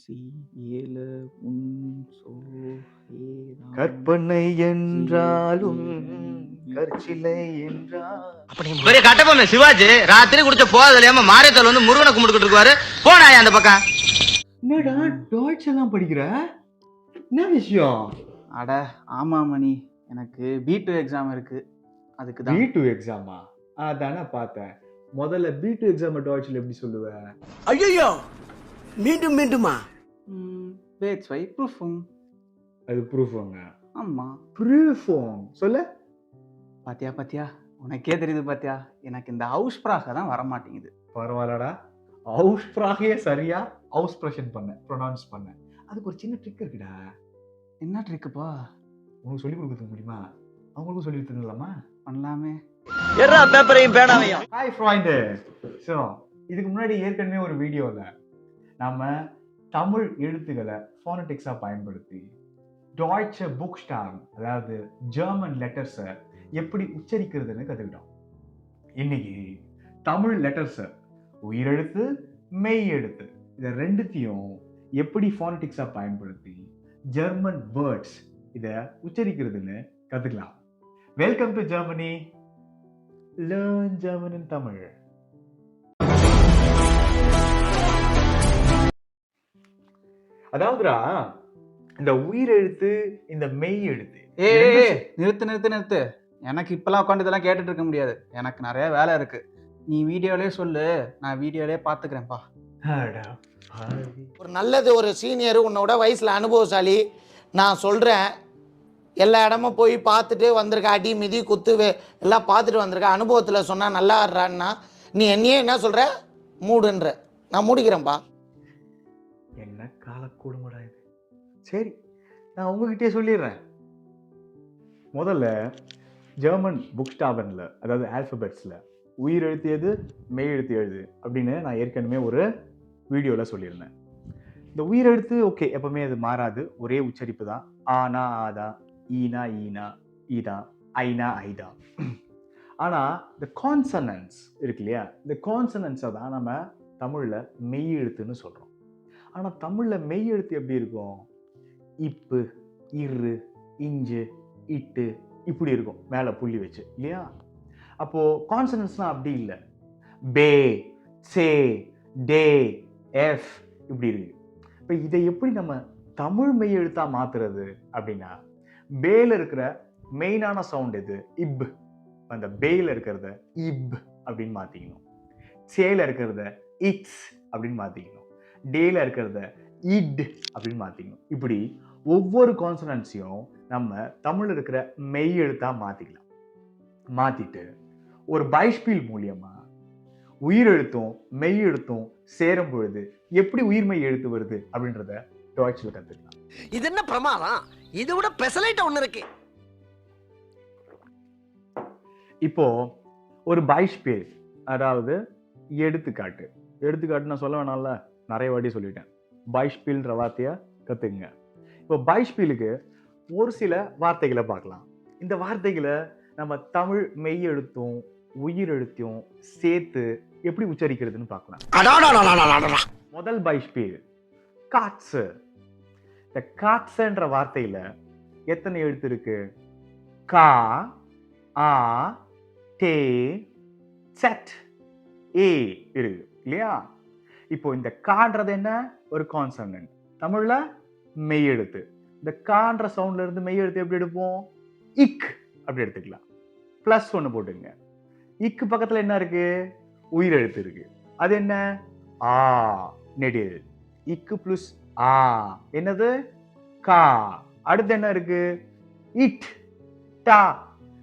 C ஏல உன் so Hey Ram கற்பனை ஜி என்றாலும் ஏ கற்சிலை என்றால் பெரிய கட்டபொம்மை சிவாஜி ராத்திரி குடிச்ச போதல் இல்லாம மாரியத்தோல் வந்து முருகனை கும்பிட்டுக்கிட்டு இருக்குவாரு. போனாயா அந்த பக்கம். என்னடா டாய்ச் எல்லாம் படிக்கிற? என்ன விஷயம்? அட ஆமா மணி, எனக்கு B2 எக்ஸாம் இருக்கு, அதுக்கு தான். B2 எக்ஸாமா? அதானே பார்த்தேன். முதல்ல B2 எக்ஸாம் டாய்ச்ல எப்படி சொல்லுவ? ஐயோ மீண்டும் மீண்டுமா? பேட்ஸ் வை ப்ரூஃபும். அது ப்ரூஃபுங்க. ஆமா, ப்ரூஃபும் சொல்ல. பாத்தியா பாத்தியா, உனக்கே தெரியுது பாத்தியா, எனக்கு இந்த ஹவுஸ் ப்ராக தான் வர மாட்டேங்குது. பரவாயில்லடா, ஹவுஸ் ப்ராகையே சரியா ஹவுஸ் ப்ரஷன் பண்ண ப்ரொனவுன்ஸ் பண்ண. அதுக்கு ஒரு சின்ன ட்ரிக் இருக்குடா. என்ன ட்ரிக்குப்பா? உனக்கு சொல்லி கொடுக்க முடியுமா? அவங்களுக்கும் சொல்லி தரலாமா? பண்ணலாமே. எறா பேப்பரையும் பேனாவையும். Hi friend. ஸோ இதுக்கு முன்னாடி ஏற்கனவே ஒரு வீடியோவில் நம்ம தமிழ் எழுத்துக்களை ஃபோனடிக்ஸாக பயன்படுத்தி டாய்ச்ச புக்ஸ்டாம், அதாவது ஜெர்மன் லெட்டர்ஸை எப்படி உச்சரிக்கிறதுன்னு கற்றுக்கிட்டோம். இன்னைக்கு தமிழ் லெட்டர்ஸை உயிரெழுத்து மெய் எழுத்து இதை ரெண்டுத்தையும் எப்படி ஃபோனடிக்ஸாக பயன்படுத்தி ஜெர்மன் வேர்ட்ஸ் இதை உச்சரிக்கிறதுன்னு கற்றுக்கலாம். Welcome to Germany. Learn German in Tamil. அதாவதுடா, இந்த உயிர் எழுத்து இந்த மெய் எழுத்து. நிறுத்து நிறுத்து நிறுத்து. எனக்கு இப்பெல்லாம் உட்காந்து இதெல்லாம் கேட்டுட்டு இருக்க முடியாது, எனக்கு நிறைய வேலை இருக்கு. நீ வீடியோலயே சொல்லு, நான் வீடியோலயே பாத்துக்கிறேன்ப்பா. ஒரு நல்லது, ஒரு சீனியர், உன்னோட வயசுல அனுபவசாலி, நான் சொல்றேன், எல்லா இடமும் போய் பார்த்துட்டு வந்திருக்க, அடி மிதி குத்து எல்லாம் பார்த்துட்டு வந்திருக்க, அனுபவத்தில் சொன்னால் நல்லா ஆடுறான்னா நீ என்னையே என்ன சொல்கிற, மூடுன்ற. நான் மூடிக்கிறேன்ப்பா. என்ன காலக்கூடுமடா இது. சரி, நான் உங்ககிட்டயே சொல்லிடுறேன். முதல்ல ஜெர்மன் புக்ஸ்டாபனில், அதாவது ஆல்ஃபபெட்ஸில் உயிர் எழுத்து எது மெய் எழுத்து எழுது அப்படின்னு நான் ஏற்கனவே ஒரு வீடியோவில் சொல்லியிருந்தேன். இந்த உயிர் எழுத்து ஓகே, எப்பவுமே அது மாறாது, ஒரே உச்சரிப்பு தான். ஆனா ஆதா, ஈனா ஈனா, ஈதா, ஐனா ஐதா. ஆனால் இந்த கான்சனன்ஸ் இருக்கு இல்லையா, இந்த கான்சனன்ஸை தான் நம்ம தமிழில் மெய் எழுத்துன்னு சொல்கிறோம். ஆனால் தமிழில் மெய் எழுத்து எப்படி இருக்கும்? இப்பு, இரு, இஞ்சு, இட்டு இப்படி இருக்கும், மேலே புள்ளி வச்சு இல்லையா. அப்போது கான்சனன்ஸ்னால் அப்படி இல்லை. பே, சே, டே, எஃப் இப்படி இருக்கு. இப்போ இதை எப்படி நம்ம தமிழ் மெய் எழுத்தாக மாற்றுறது அப்படின்னா, பேல இருக்கிற மெயினான சவுண்ட் எது? இப். அந்த பேல இருக்கிறத இப் அப்படின்னு மாற்றிக்கணும். சேல இருக்கிறத இட்ஸ் அப்படின்னு மாற்றிக்கணும். டேல இருக்கிறத இட் அப்படின்னு மாற்றிக்கணும். இப்படி ஒவ்வொரு கான்சனன்ஸையும் நம்ம தமிழில் இருக்கிற மெய் எழுத்தாக மாற்றிக்கலாம். மாற்றிட்டு ஒரு பைஸ்பீல் மூலியமாக உயிர் எழுத்தும் மெய் எழுத்தும் சேரும் பொழுது எப்படி உயிர்மெய் எழுத்து வருது அப்படின்றத டாய்ச்சில் கற்றுக்கலாம். இது என்ன பிரமாதம், இதை விட பெசலைட் ஒன்று இருக்கு. இப்போ ஒரு பைஸ்பீல், அதாவது எடுத்துக்காட்டு. எடுத்துக்காட்டு நான் சொல்ல வேணாம்ல, நிறைய வாட்டி சொல்லிட்டேன். பைஸ்பீல்ன்ற வார்த்தையை கற்றுக்குங்க. இப்போ பைஸ்பீலுக்கு ஒரு சில வார்த்தைகளை பார்க்கலாம். இந்த வார்த்தைகளை நம்ம தமிழ் மெய் எழுத்தும் உயிர் எழுத்தையும் சேர்த்து எப்படி உச்சரிக்கிறதுன்னு பார்க்கலாம். முதல் பைஸ்பீல் காட்ஸு. இந்த காட்ஸுன்ற வார்த்தையில எத்தனை எழுத்து இருக்கு? கா, ஆ, டே, செட், ஏ இருக்கு இல்லையா. இப்போ இந்த கான்றது என்ன? ஒரு கான்சனன்ட், தமிழ்ல மெய் எழுத்து. இந்த கான்ற சவுண்ட்ல இருந்து மெய் எழுத்து எப்படி எடுப்போம்? இக் அப்படி எடுத்துக்கலாம். பிளஸ் ஒன்று போட்டுங்க. இக்கு பக்கத்துல என்ன இருக்கு? உயிர் எழுத்து இருக்கு. அது என்ன? ஆ, நெடில். இக்கு பிளஸ் ஆ என்னது? கா. அடுத்து என்ன இருக்கு? இட், டா.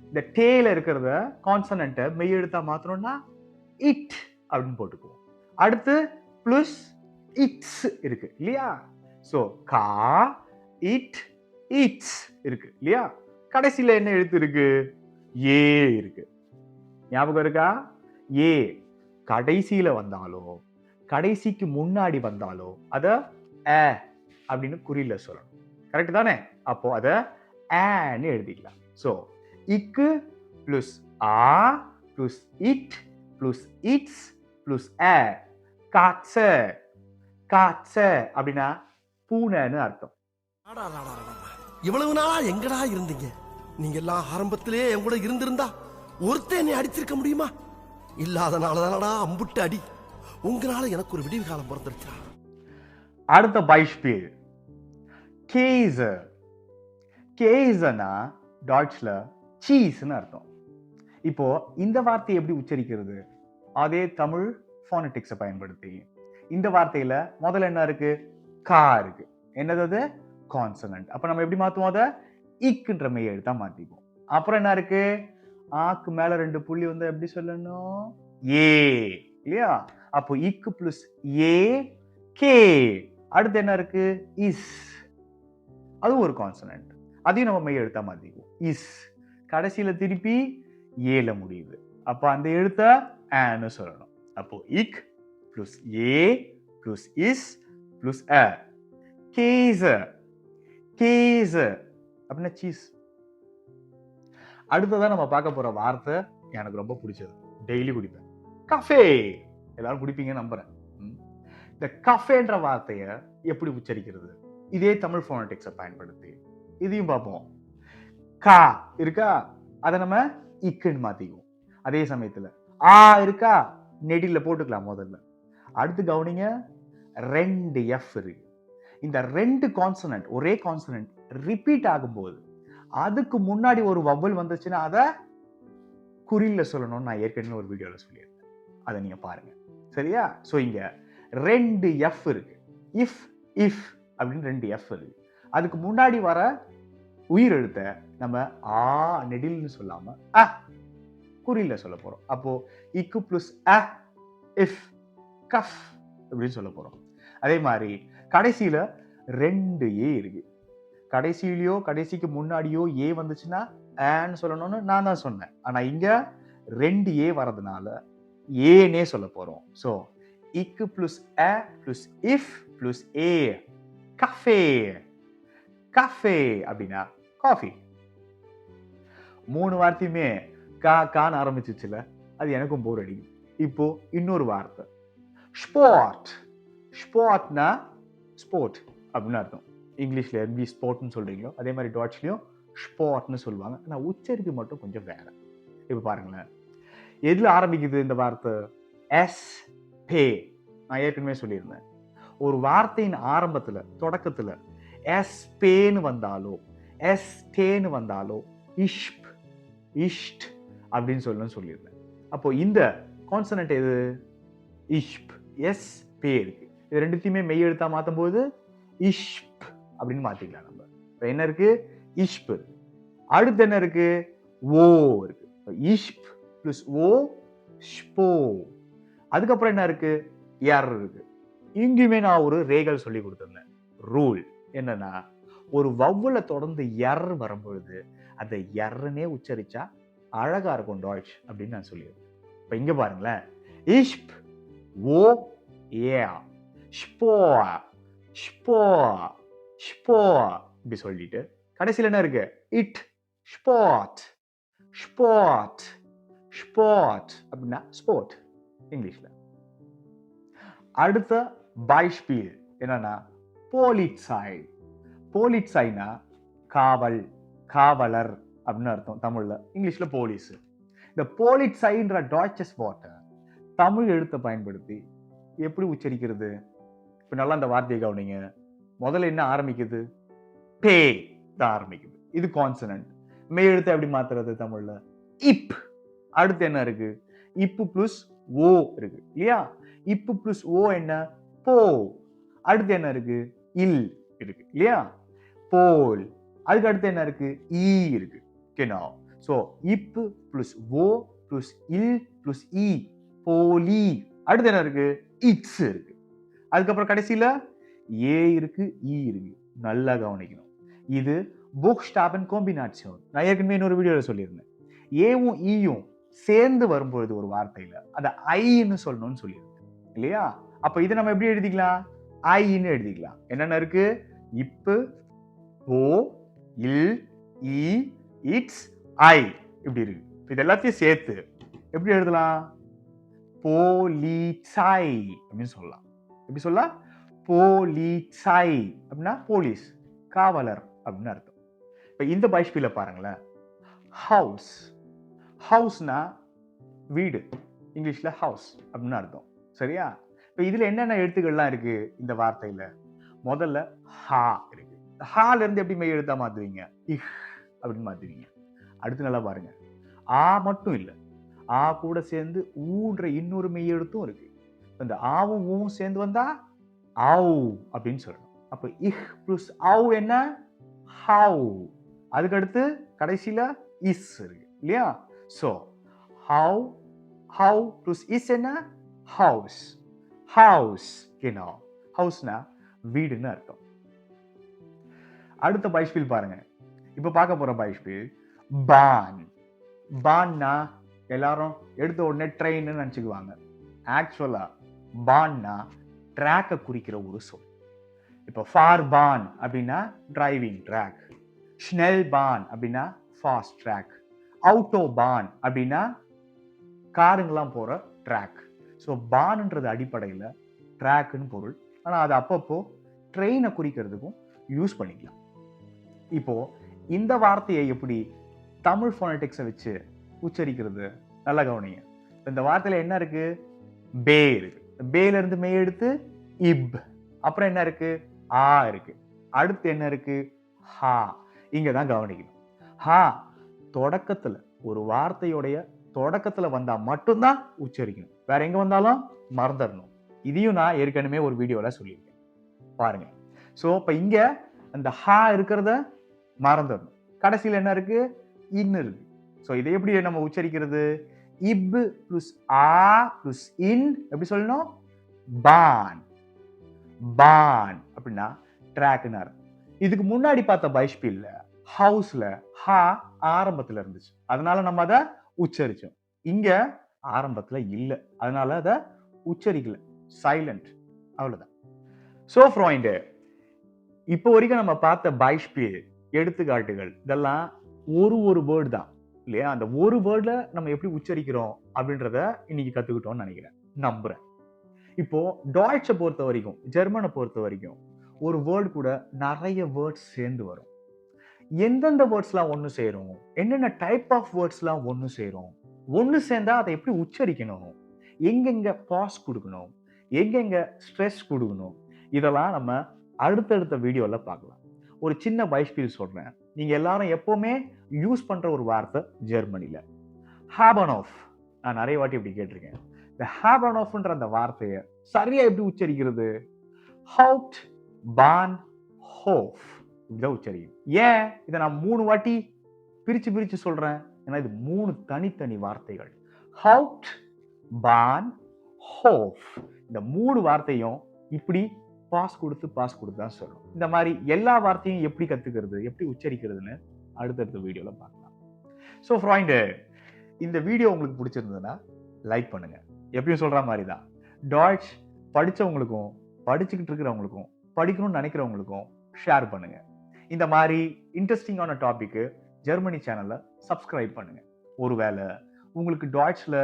இந்த டேல இருக்கிறத கான்சனன்ட்டை மெய் எழுத்தா மாத்தணும்னா இட் அப்படின்னு போட்டுக்குவோம். அடுத்து பிளஸ் இட்ஸ் இருக்கு இல்லையா. ஸோ கா, இட், இட்ஸ் இருக்கு இல்லையா. கடைசியில என்ன எழுத்து இருக்கு? ஏ இருக்கு. ஞாபகம் இருக்கா? ஏ கடைசியில வந்தாலோ கடைசிக்கு முன்னாடி வந்தாலோ அத அ அப்படின்னு குறியில சொல்லணும். கரெக்ட் தானே? அப்போ அத ஆன்னு எழுதிக்கலாம். ஸோ இக்கு பிளஸ் ஆ பிளஸ் இட் பிளஸ் இட்ஸ் பிளஸ் அ, காட்ச. காச்ச அப்படின்னா பூனைன்னு அர்த்தம். இவ்வளவு நாளா எங்கடா இருந்தீங்க? நீங்க எல்லாம் ஆரம்பத்திலே என் கூட இருந்திருந்தா ஒருத்தன் என்னை அடிச்சிருக்க முடியுமா? இல்லாதனாலதானடா அம்புட்டு அடி. உங்களால எனக்கு ஒரு விடிவு காலம் பிறந்துருச்சா? அடுத்த பைஸ்பீல் கேச. கேசனா டாட்ச்ல சீஸ்ன்னு அர்த்தம். இப்போ இந்த வார்த்தையை எப்படி உச்சரிக்கிறது? அதே தமிழ் ஃபோனட்டிக்ஸை பயன்படுத்தி இந்த வார்த்தையில முதல்ல என்ன இருக்கு? கா இருக்கு. என்னது அது? கான்சனன்ட். அப்ப நம்ம எப்படி மாத்துவோம்? அதை இக்குன்ற மெய் எழுத்தா மாத்திப்போம். அப்புறம் என்ன இருக்கு? ஆக்கு மேல 2 புள்ளி வந்து எப்படி சொல்லணும்? ஏ இல்லையா? அப்போ இக்கு பிளஸ் ஏ கே. அடுத்து என்ன இருக்கு? இஸ். அது ஒரு கான்சனன்ட். அதையும் நம்ம மெய் எழுத்தா மாத்திக்குவோம். இஸ். கடைசியில திருப்பி ஏல முடியுது. அப்ப அந்த எழுத்த ஆன்னு சொல்லணும். அப்போ இக் பிளஸ் ஏ பிளஸ் இஸ் பிளஸ் அ. கேச. கேச அப்படின்னா சீஸ். அடுத்ததான் நம்ம பார்க்க போற வார்த்தை எனக்கு ரொம்ப பிடிச்சது. டெய்லி குடிப்பேன். கஃபே. எல்லாரும் குடிப்பீங்க நம்புறேன். இந்த கஃபேன்ற வார்த்தையை எப்படி உச்சரிக்கிறது? இதே தமிழ் ஃபோனட்டிக்ஸை பயன்படுத்தி இதையும் பார்ப்போம். கா இருக்கா? அதை நம்ம இக்குன்னு மாத்திக்குவோம். அதே சமயத்துல ஆ இருக்கா? நெடில போட்டுக்கலாம் முதல்ல. அடுத்து கவனிங்க, 2 எஃப் இருக்கு. இந்த 2 கான்சனன்ட் ஒரே கான்சனன்ட் ரிப்பீட் ஆகும்போது அதுக்கு முன்னாடி ஒரு வவ்வல் வந்துச்சுன்னா அதை குறியில சொல்லணும்னு நான் ஏற்கனவே ஒரு வீடியோல சொல்லியிருந்தேன். அதை நீங்க பாருங்க. சரியா? ஸோ இங்க 2 எஃப் இருக்கு. இஃப் இஃப் அப்படின்னு 2 எஃப் இருக்கு. அதுக்கு முன்னாடி வர உயிர் எழுத்த நம்ம ஆ நெடில்னு சொல்லாம அ குறியில சொல்ல போறோம். அப்போ இக்கு பிளஸ் அ இஃப் கஃப் அப்படின்னு சொல்ல போறோம். அதே மாதிரி கடைசியில 2 ஏ இருக்கு. கடைசியிலயோ கடைசிக்கு முன்னாடியோ ஏ வந்துச்சுன்னா ஆன்னு சொல்லணும்னு நான் தான் சொன்னேன். ஆனா இங்க 2 ஏ வரதுனால ஏனே சொல்ல போறோம். ஸோ இக்கு plus a plus if plus A cafe. Cafe அப்படின்னா காஃபி. 3 வார்த்தையுமே கா கான்னு ஆரம்பிச்சிச்சுல, அது எனக்கும் போர் அடிக்கும். இப்போ இன்னொரு வார்த்தை ஸ்போர்ட். ஸ்போர்ட்னா ஸ்போர்ட் அப்படின்னு அர்த்தம். இங்கிலீஷ்ல எப்படி ஸ்போர்ட்னு சொல்றீங்களோ அதே மாதிரி டாட்ச்லயும் ஸ்போர்ட்னு சொல்லுவாங்க. ஆனா உச்சரிப்பு மட்டும் கொஞ்சம் வேற. இப்ப பாருங்களேன், எதுல ஆரம்பிக்குது இந்த வார்த்தை? எஸ் பே. நான் ஏற்கனவே சொல்லியிருந்தேன், ஒரு வார்த்தையின் ஆரம்பத்துல தொடக்கத்துல எஸ் பேன்னு வந்தாலோ எஸ் டேன்னு வந்தாலோ இஷ்ப் இஷ்ட் அப்படின்னு சொல்லணும்னு சொல்லியிருந்தேன். அப்போ இந்த கான்சனன்ட் எது? இஷ்ப். எஸ் பே இருக்கு. இது ரெண்டுத்தையுமே மெய் எழுத்தா மாத்தும் போது இஷ்ப் அப்படின்னு மாத்திக்கலாம் நம்ம. இப்போ என்ன இருக்கு? இஷ்ப் இருக்கு. அடுத்து என்ன இருக்கு? ஓ இருக்கு. இஷ்ப் பிளஸ் ஓ ஸ்போ. அதுக்கப்புறம் என்ன இருக்கு? எர் இருக்கு. இங்கேயுமே நான் ஒரு ரேகல் சொல்லி கொடுத்திருந்தேன். ரூல் என்னன்னா, ஒரு வவ்வல தொடர்ந்து எர் வரும்பொழுது அதை எர்னே உச்சரிச்சா அழகா இருக்கும் டாய்ச் அப்படின்னு நான் சொல்லியிருக்கேன். இப்ப இங்க பாருங்களேன், இஷ்ப் ஓ ஏ ஸ்போ ஸ்போ ஸ்போ இப்படி சொல்லிட்டு கடைசியில் என்ன இருக்கு? இட் ஸ்பாட் ஸ்பாட் ஸ்பாட் அப்படின்னா ஸ்போர்ட் இங்கிலீஷ்ல. அடுத்த பைஸ்பீல் என்னன்னா போலிட்சை. போலிட்சைனா காவல் காவலர் அப்படின்னு அர்த்தம் தமிழ்ல. இங்கிலீஷ்ல போலீஸ். இந்த போலிட்சைன்ற டாய்ச்சஸ் வார்த்தை தமிழ் எழுத்தை பயன்படுத்தி எப்படி உச்சரிக்கிறது? இப்ப நல்லா அந்த வார்த்தையை கவனிங்க. முதல்ல என்ன ஆரம்பிக்குது? பே தான் ஆரம்பிக்குது. இது கான்சனன்ட். மெய் எழுத்தை எப்படி மாத்துறது தமிழ்ல? இப். அடுத்து என்ன இருக்கு? இப்பு பிளஸ் ஓ இருக்கு இல்லையா? இப்பு பிளஸ் ஓ என்ன? போ. அடுத்து என்ன இருக்கு? இல் இருக்கு இல்லையா? போல். அதுக்கு அடுத்து என்ன இருக்கு? ஈ இருக்கு. சோ இப்பு பிளஸ் ஓ பிளஸ் இல் பிளஸ் இ போலி. அடுத்து என்ன இருக்கு? இட்ஸ் இருக்கு. அதுக்கப்புறம் கடைசியில ஏ இருக்கு, இ இருக்கு. நல்லா கவனிக்கணும். இது புக்ஸ்டாபன் காம்பினேஷன். நான் ஏற்கனவே இன்னொரு வீடியோல சொல்லியிருந்தேன். ஏவும் ஈயும் சேர்ந்து வரும்பொழுது ஒரு வார்த்தையில அதை ஐன்னு சொல்லணும்னு சொல்லியிருந்தேன் இல்லையா? அப்ப இதை நம்ம எப்படி எழுதிக்கலாம்? ஐன்னு எழுதிக்கலாம். என்னென்ன இருக்கு? இப்பு ஓ இல் இ இட்ஸ் ஐ இப்படி இருக்கு. இது எல்லாத்தையும் சேர்த்து எப்படி எழுதலாம்? போலிட்சை அப்படின்னு சொல்லலாம். எப்படி சொல்லலாம்? போலீசை அப்படின்னா போலீஸ், காவலர் அப்படின்னு அர்த்தம். இப்போ இந்த பைஸ்பீல பாருங்களேன். ஹவுஸ், ஹவுஸ்னா வீடு, இங்கிலீஷ்ல ஹவுஸ் அப்படின்னு அர்த்தம். சரியா? இப்போ இதுல என்னென்ன எழுத்துக்கள்லாம் இருக்கு இந்த வார்த்தையில? முதல்ல ஹா இருக்கு. ஹால இருந்து எப்படி மெய் எழுத்தா மாத்துவீங்க? இஹ் அப்படின்னு மாத்துவீங்க. அடுத்து நல்லா பாருங்க, ஆ மட்டும் இல்லை, ஆ கூட சேர்ந்து ஊன்ற இன்னொரு மெய் எழுத்தும் இருக்கு. இந்த ஆவும் ஊவும் சேர்ந்து வந்தா ஆவ் அப்படின்னு சொல்லணும். அப்போ இஹ் பிளஸ் ஆவ் என்ன? ஹவ். அதுக்கடுத்து கடைசியில இஸ் இருக்கு இல்லையா? So how, how plus is என்ன? ஹவுஸ். ஹவுஸ். ஹவுஸ்னா வீடுன்னு அர்த்தம். அடுத்த பைஸ்பீல் பாருங்க. இப்ப பார்க்க போற பைஸ்பீல் பான். பான்னா எல்லாரும் எடுத்த உடனே ட்ரெயின் நினைச்சுக்குவாங்க. ஆக்சுவலா பான்னா ட்ராக்கை குறிக்கிற ஒரு சொல். இப்போ ஃபார் பான் அப்படின்னா டிரைவிங் ட்ராக், ஸ்னெல் பான் அப்படின்னா ஃபாஸ்ட் ட்ராக், அவுட்டோ பான் அப்படின்னா காருங்கெல்லாம் போற ட்ராக். ஸோ பான்ன்றது அடிப்படையில் ட்ராக்குன்னு பொருள். ஆனால் அது அப்பப்போ ட்ரெயினை குறிக்கிறதுக்கும் யூஸ் பண்ணிக்கலாம். இப்போ இந்த வார்த்தையை எப்படி தமிழ் ஃபோனடிக்ஸை வச்சு உச்சரிக்கிறது நல்லா கவனிங்க. இந்த வார்த்தையில என்ன இருக்கு? பே இருக்கு. பேல இருந்து மெய் எடுத்து இப். அப்புறம் என்ன இருக்கு? ஆ இருக்கு. அடுத்து என்ன இருக்கு? ஹா. இங்க தான் கவனிக்கணும். ஹா தொடக்கத்துல, ஒரு வார்த்தையோடைய தொடக்கத்துல வந்தா மட்டும்தான் உச்சரிக்கணும். வேற எங்க வந்தாலும் மறந்துடணும். இதையும் நான் ஏற்கனவே ஒரு வீடியோல சொல்லியிருக்கேன், பாருங்க. ஸோ இப்போ இங்க அந்த ஹா இருக்கிறத மறந்துடணும். கடைசியில் என்ன இருக்கு? இன் இருக்கு. ஸோ இதை எப்படி நம்ம உச்சரிக்கிறது? இப் பிளஸ் ஆ பிளஸ் இன் எப்படி சொல்லணும்? பான். பான் அப்படின்னா ட்ராக்னு அர்த்தம். இதுக்கு முன்னாடி பார்த்த பைஸ்பீல்ல ஹவுஸ்ல ஹா ஆரம்பத்துல இருந்துச்சு, அதனால நம்ம அதை உச்சரிச்சோம். இங்க ஆரம்பத்துல இல்லை, அதனால அதை உச்சரிக்கல, சைலண்ட், அவ்வளவுதான். ஸோ ஃப்ரெண்ட், இப்போ வரைக்கும் நம்ம பார்த்த பைஸ்பீல் எடுத்துக்காட்டுகள் இதெல்லாம் ஒரு வேர்டு தான் இல்லையா? அந்த ஒரு வேர்ட்ல நம்ம எப்படி உச்சரிக்கிறோம் அப்படின்றத இன்னைக்கு கத்துக்கிட்டோம்னு நினைக்கிறேன், நம்புறேன். இப்போ டாய்ச்சை பொறுத்த வரைக்கும், ஜெர்மனை பொறுத்த வரைக்கும் ஒரு வேர்டு கூட நிறைய வேர்ட்ஸ் சேர்ந்து வரும். எந்தெந்த வேர்ட்ஸ்லாம் ஒன்று சேரும், என்னென்ன டைப் ஆஃப் வேர்ட்ஸ்லாம் ஒன்று சேரும், ஒன்று சேர்ந்தா அதை எப்படி உச்சரிக்கணும், எங்கெங்க பாஸ் கொடுக்கணும், எங்கெங்க ஸ்ட்ரெஸ் கொடுக்கணும், இதெல்லாம் நம்ம அடுத்தடுத்த வீடியோல பார்க்கலாம். ஒரு சின்ன பைஸ்பீல் சொல்றேன். நீங்க எல்லாரும் எப்பவுமே யூஸ் பண்ற ஒரு வார்த்தை ஜெர்மனில ஹாபன்ஹோஃப். நான் நிறைய வாட்டி இப்படி கேட்டிருக்கேன். இந்த ஹாபன்ஹோஃப்ன்ற அந்த வார்த்தையை சரியா எப்படி உச்சரிக்கிறது? ஹவுட் பான் ஹோஃப் இப்படிதான் உச்சரிக்கும். ஏன் இதை நான் 3 வாட்டி பிரிச்சு சொல்றேன்? ஏன்னா இது 3 தனித்தனி வார்த்தைகள். ஹவுட் பான் ஹோஃப், இந்த 3 வார்த்தையும் இப்படி பாஸ் கொடுத்து தான் சொல்லணும். இந்த மாதிரி எல்லா வார்த்தையும் எப்படி கத்துக்கிறது, எப்படி உச்சரிக்கிறதுன்னு அடுத்தடுத்த வீடியோல பார்க்கலாம். ஸோ ஃப்ரெண்ட், இந்த வீடியோ உங்களுக்கு பிடிச்சிருந்ததுன்னா லைக் பண்ணுங்க. எப்பயும் சொல்ற மாதிரி தான், டாய்ச் படிச்சவங்களுக்கும் படிச்சுக்கிட்டு இருக்கிறவங்களுக்கும் படிக்கணும்னு நினைக்கிறவங்களுக்கும் ஷேர் பண்ணுங்க. இந்த மாதிரி இன்ட்ரெஸ்டிங்கான டாபிக்கு ஜெர்மனி சேனலை சப்ஸ்கிரைப் பண்ணுங்க. ஒருவேளை உங்களுக்கு டாய்ச்ல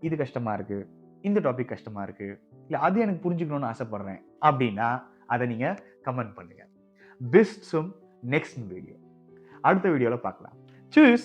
இது கஷ்டமா இருக்கு, இந்த டாபிக் கஷ்டமா இருக்கு, இல்லை அது எனக்கு புரிஞ்சுக்கணும்னு ஆசைப்படுறேன் அப்படின்னா அதை நீங்க கமெண்ட் பண்ணுங்க. பிஸ் zum nächsten வீடியோ. அடுத்த வீடியோல பார்க்கலாம். Tschüss.